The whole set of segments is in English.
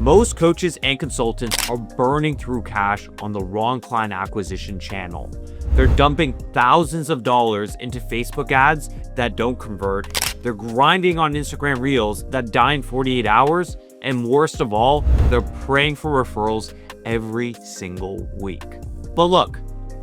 Most coaches and consultants are burning through cash on the wrong client acquisition channel. They're dumping thousands of dollars into Facebook ads that don't convert. They're grinding on Instagram Reels that die in 48 hours. And worst of all, they're praying for referrals every single week. But look,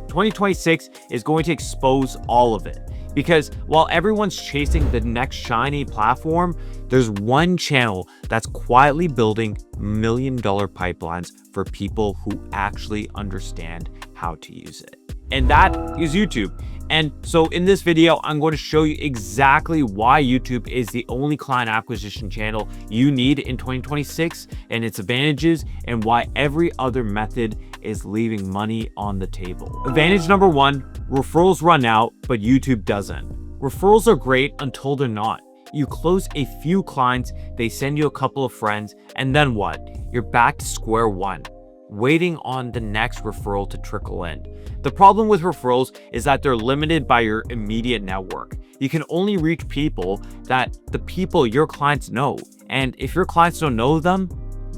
2026 is going to expose all of it. Because while everyone's chasing the next shiny platform, there's one channel that's quietly building million-dollar pipelines for people who actually understand how to use it. And that is YouTube. And so in this video, I'm going to show you exactly why YouTube is the only client acquisition channel you need in 2026 and its advantages, and why every other method is leaving money on the table. Advantage number one, referrals run out, but YouTube doesn't. Referrals are great until they're not. You close a few clients, they send you a couple of friends, and then what? You're back to square one, waiting on the next referral to trickle in. The problem with referrals is that they're limited by your immediate network. You can only reach people that the people your clients know. And if your clients don't know them,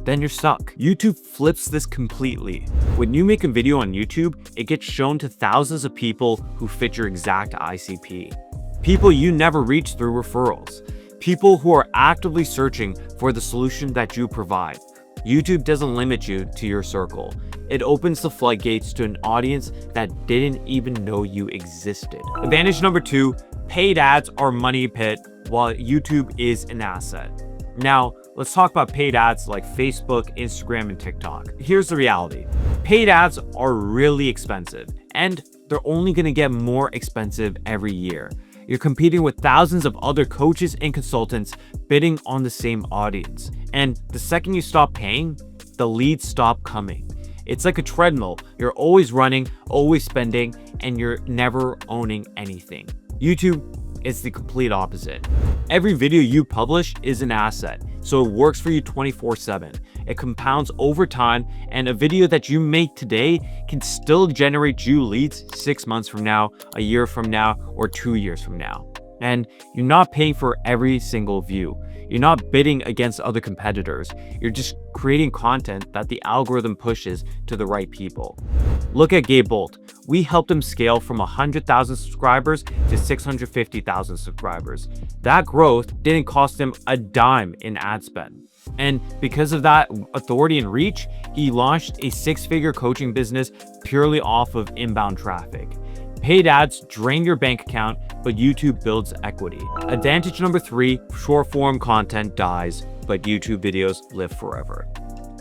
then you're stuck. YouTube flips this completely. When you make a video on YouTube, it gets shown to thousands of people who fit your exact ICP. People you never reach through referrals. People who are actively searching for the solution that you provide. YouTube doesn't limit you to your circle. It opens the floodgates to an audience that didn't even know you existed. Advantage number two, paid ads are money pit, while YouTube is an asset. Now, let's talk about paid ads like Facebook, Instagram, and TikTok. Here's the reality. Paid ads are really expensive, and they're only gonna get more expensive every year. You're competing with thousands of other coaches and consultants bidding on the same audience. And the second you stop paying, the leads stop coming. It's like a treadmill. You're always running, always spending, and you're never owning anything. YouTube is the complete opposite. Every video you publish is an asset, so it works for you 24/7. It compounds over time, and a video that you make today can still generate you leads 6 months from now, a year from now, or 2 years from now. And you're not paying for every single view. You're not bidding against other competitors. You're just creating content that the algorithm pushes to the right people. Look at Gabe Bolt. We helped him scale from 100,000 subscribers to 650,000 subscribers. That growth didn't cost him a dime in ad spend. And because of that authority and reach, he launched a 6-figure coaching business purely off of inbound traffic. Paid ads drain your bank account, but YouTube builds equity. Advantage number three, short form content dies, but YouTube videos live forever.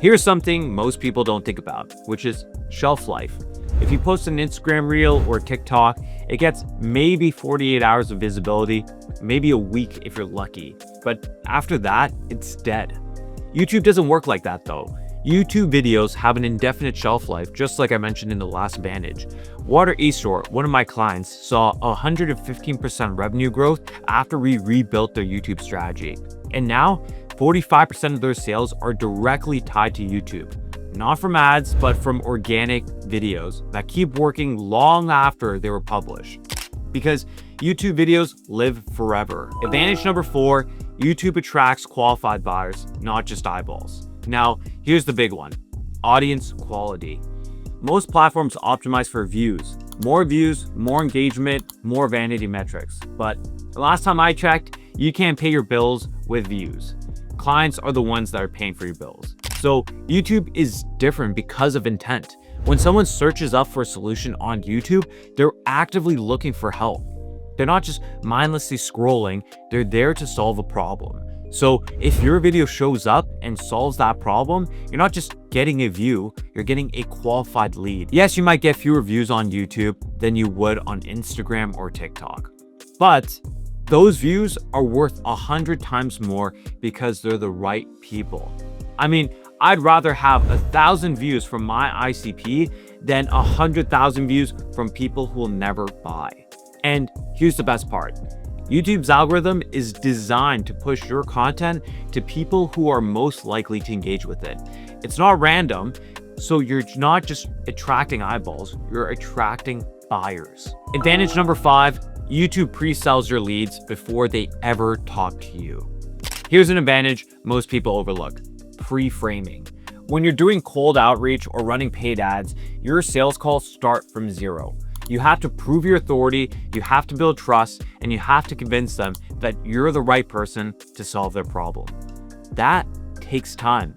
Here's something most people don't think about, which is shelf life. If you post an Instagram reel or TikTok, it gets maybe 48 hours of visibility, maybe a week if you're lucky. But after that, it's dead. YouTube doesn't work like that though. YouTube videos have an indefinite shelf life, just like I mentioned in the last advantage. Water Eastshore, one of my clients, saw 115% revenue growth after we rebuilt their YouTube strategy. And now, 45% of their sales are directly tied to YouTube. Not from ads, but from organic videos that keep working long after they were published. Because YouTube videos live forever. Advantage number four, YouTube attracts qualified buyers, not just eyeballs. Now, here's the big one, audience quality. Most platforms optimize for views. More views, more engagement, more vanity metrics. But the last time I checked, you can't pay your bills with views. Clients are the ones that are paying for your bills. So YouTube is different because of intent. When someone searches up for a solution on YouTube, they're actively looking for help. They're not just mindlessly scrolling, they're there to solve a problem. So if your video shows up and solves that problem, you're not just getting a view, you're getting a qualified lead. Yes, you might get fewer views on YouTube than you would on Instagram or TikTok, but those views are worth 100 times more because they're the right people. I mean, I'd rather have 1,000 views from my ICP than 100,000 views from people who will never buy. And here's the best part. YouTube's algorithm is designed to push your content to people who are most likely to engage with it. It's not random, so you're not just attracting eyeballs, you're attracting buyers. Advantage number five, YouTube pre-sells your leads before they ever talk to you. Here's an advantage most people overlook. pre-framing. When you're doing cold outreach or running paid ads, your sales calls start from zero. You have to prove your authority, you have to build trust, and you have to convince them that you're the right person to solve their problem. That takes time.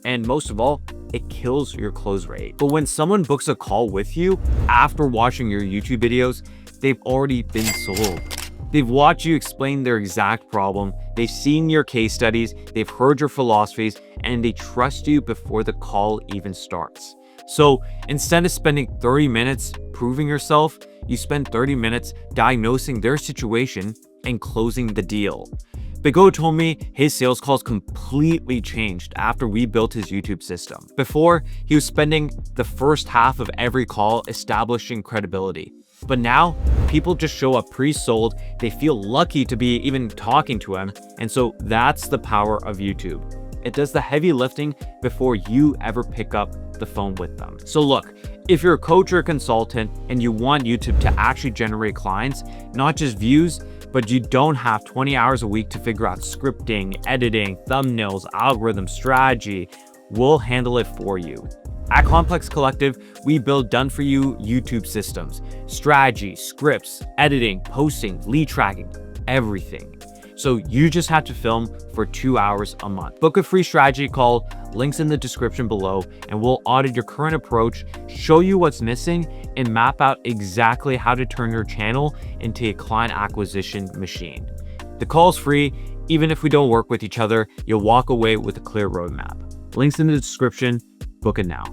And most of all, it kills your close rate. But when someone books a call with you after watching your YouTube videos, they've already been sold. They've watched you explain their exact problem, they've seen your case studies, they've heard your philosophies, and they trust you before the call even starts. So instead of spending 30 minutes proving yourself, you spend 30 minutes diagnosing their situation and closing the deal. Bigo told me his sales calls completely changed after we built his YouTube system. Before, he was spending the first half of every call establishing credibility. But now, people just show up pre-sold, they feel lucky to be even talking to him, and so that's the power of YouTube. It does the heavy lifting before you ever pick up the phone with them. So look, if you're a coach or a consultant and you want YouTube to actually generate clients, not just views, but you don't have 20 hours a week to figure out scripting, editing, thumbnails, algorithm strategy, we'll handle it for you. At Complex Collective, we build done-for-you YouTube systems, strategy, scripts, editing, posting, lead tracking, everything. So you just have to film for 2 hours a month. Book a free strategy call, links in the description below, and we'll audit your current approach, show you what's missing, and map out exactly how to turn your channel into a client acquisition machine. The call's free. Even if we don't work with each other, you'll walk away with a clear roadmap. Links in the description. Book it now.